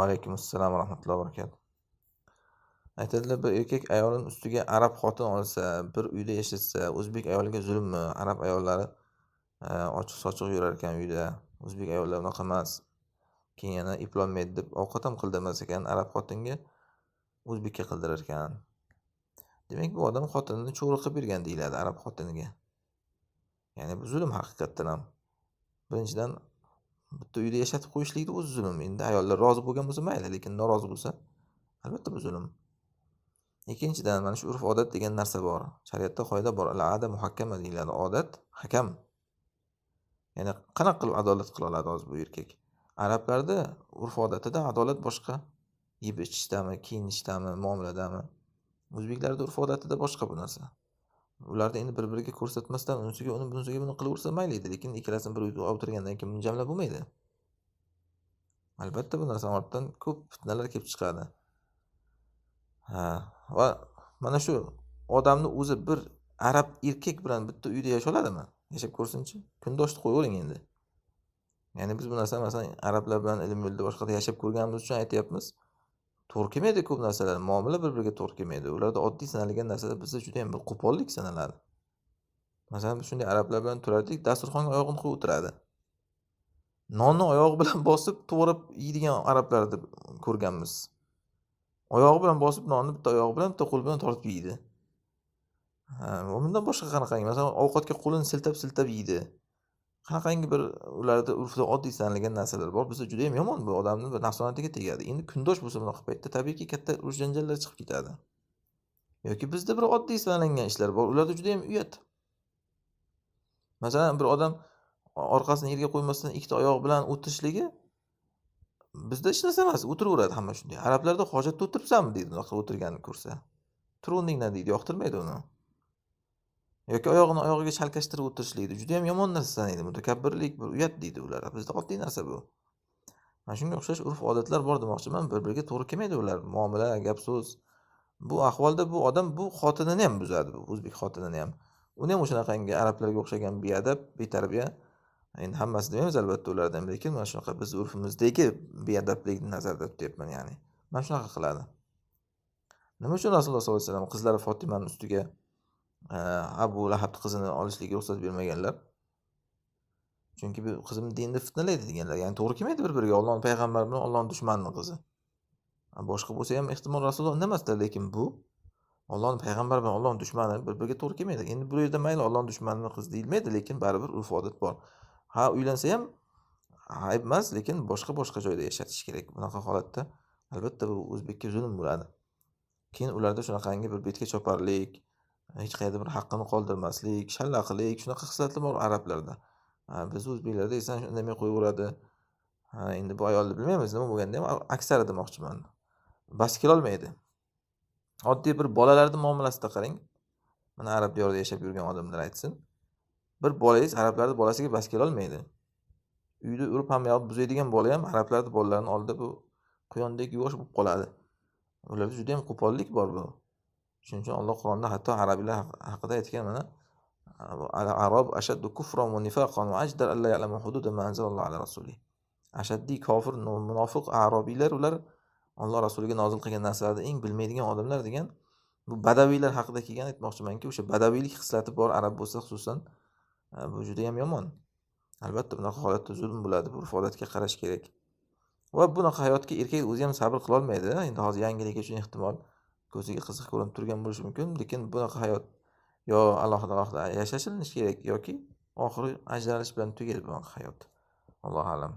Alaykum assalom va rahmatullohi va barakatuh. Aytadilar, bir erkak ayolning ustiga arab xotin olsa, bir uyda yashasa, o'zbek ayoliga zulmmi? Arab ayollari ochiq-sochiq yurar ekan uyda. O'zbek ayollari unaqa emas. Keyin yana eplolmaydi deb ovqat ham qildirmas ekan, arab xotinga o'zbekka qildirar ekan. Demak, bu odam xotinini cho'ri qilib bergan deyiladi arab xotiniga. Ya'ni bu zulm haqiqatdan ham. Birinchidan bitta uyda yashatib qo'yishlikni o'zi zulm. Endi ayollar rozi bo'lgan bo'lsa mayli, lekin norozi bo'lsa, albatta bu zulm. Ikkinchidan, mana shu urf-odat degan narsa bor. Shariatda qoida bor. Al-ada muhakkama deyiladi. Odat hakam. Ya'ni qanaqa qilib adolat qila oladi hozir bu erkak? Arablarda urf-odatida adolat boshqa. Yeb ichishdami, kiyinishdami, muomaladami? O'zbeklarda urf-odatida boshqa bu narsa. Ularda endi bir-biriga ko'rsatmasdan unisiga uni, bunisiga buni qilaversa mayli edi, lekin ikkalasini bir uyda o'tirgandan keyin jamlab bo'lmaydi. Albatta bu narsa ortidan ko'p fitnalar kelib chiqadi. Va mana shu odamni o'zi bir arab erkak bilan bitta uyda yashay oladimi? Yashab ko'rsinchi. Kundoshlik qo'yavering endi. Ya'ni biz bu narsa masalan arablar bilan ilm yo'lida boshqada yashab ko'rganimiz uchun aytyapmiz. To'g'ri kelmaydi ko'p narsalar. Muomala bir-biriga to'g'ri kelmaydi. Ularda oddiy sanalgan narsalar bizda juda ham bir qo'pollik sanaladi. Masalan, biz shunday arablar bilan turardik, dasturxonga oyog'ini qo'yib o'tiradi. Nonni oyog'i bilan bosib, to'g'rab yeydigan arablarni ko'rganmiz. Oyog'i bilan bosib nonni bitta oyog'i bilan, bitta qo'li bilan tortib yeydi. Bundan boshqa qanaqangi, masalan, ovqatga qo'lini siltab yeydi. Qanaqangi bir ularda urfda oddiy sanalgan narsalar bor. Bizda juda ham yomon bu odamning bir nafsoniyatiga tegadi. Endi kundosh bo'lsa bunaqa paytda tabiiyki katta urush janjallar chiqib ketadi. Yoki bizda bir oddiy sanalangan ishlar bor. Ularda juda ham uyat. Masalan, bir odam orqasini yerga qo'ymasdan ikkita oyoq bilan o'tirishligi bizda hech narsa emas, o'tiraveradi hamma shunday. Arablarda hojatda o'tiribsanmi deydi, unaqa o'tirganini ko'rsa. Tur o'rningdan deydi, yoqtirmaydi uni. Yoki oyog'ini oyog'iga chalkashtirib o'tirishlikdi. Juda ham yomon narsa sanaydi. Mutakabbirlik, bir uyat deydi ular. Bizda oddiy narsa bu. Mana shunga o'xshash urf-odatlar bor demoqchiman. Bir-biriga to'g'ri kelmaydi ular. Muomala, gap-so'z. Bu ahvolda bu odam bu xotinini ham buzadi, bu o'zbek xotinini ham. Uni ham o'shanaqangi arablarga o'xshagan beadab, betarbiya. Endi hammasi demaymiz albatta ulardan, lekin mana shunaqa biz urfimizdagi beadablikni nazarda tutyapman ya'ni. Mana shunaqa qiladi. Nima uchun Rasululloh sollallohu alayhi vasallam qizlari Fotimaning ustiga Abu Lahabning qizini olishlikka ruxsat bermaganlar? Chunki bu qizimni dinda fitnalaydi deganlar. Ya'ni to'g'ri kelmaydi bir-biriga. Allohning payg'ambari bilan Allohning dushmanining qizi. Boshqa bo'lsa ham ehtimol Rasululloh indamasdilar, lekin bu Allohning payg'ambari bilan Allohning dushmani bir-biriga to'g'ri kelmaydi. Endi bu yerda mayli Allohning dushmanining qizi deyilmaydi, lekin baribir urf-odat bor. Uylansa ham ayb emas, lekin boshqa joyda yashatish kerak. Bunaqa holatda albatta bu o'zbekka zulm bo'ladi. Keyin ularda shunaqangi bir betga choparlik, hech qayerda bir haqqini qoldirmaslik, shallaqilik, shunaqa xislatlar bor arablarda. Biz o'zbeklarda esa indamay qo'yaveradi. Endi bu ayolni bilmaymiz, nima bo'lganda ham aksari demoqchiman. Bas kelolmaydi. Oddiy bir bolalarning muomalasida qarang. Mana arab diyorida yashab yurgan odamlar aytsin. Bir bolangiz arablarning bolasiga bas kelolmaydi. Uyda urib hamma yoqni buzaydigan bola ham arablarning bolalarining oldida bu quyondek yuvosh bo'lib qoladi. Ularda juda ham qo'pollik bor bu. Shuning uchun Alloh Qur'onda hatto arablar haqida aytgan mana al-arab ashaddu kufran va nifaqan va ajdar alla ya'lamu hududa ma anzalallohu ala rasulih. Ashaddiy kofir, munofiq arabiylar ular Alloh rasuliga nozil qilgan narsalarni eng bilmaydigan odamlar degan bu badaviylar haqida kelgan aytmoqchimanki, o'sha badaviylik xislati bor arab bo'lsa xususan bu juda ham yomon. Albatta bunaqa holatda zulm bo'ladi, bu urf-odatga qarash kerak. Va bunaqa hayotga erkak o'zi ham sabr qila olmaydi. Endi hozir yangilik uchun ehtimol ko'ziga qiziq ko'rinib turgan bo'lishi mumkin, lekin bunaqa hayot yo alohida yashashilish kerak yoki oxiri ajralish bilan tugaydi bunaqa hayot. Allohu a'lam.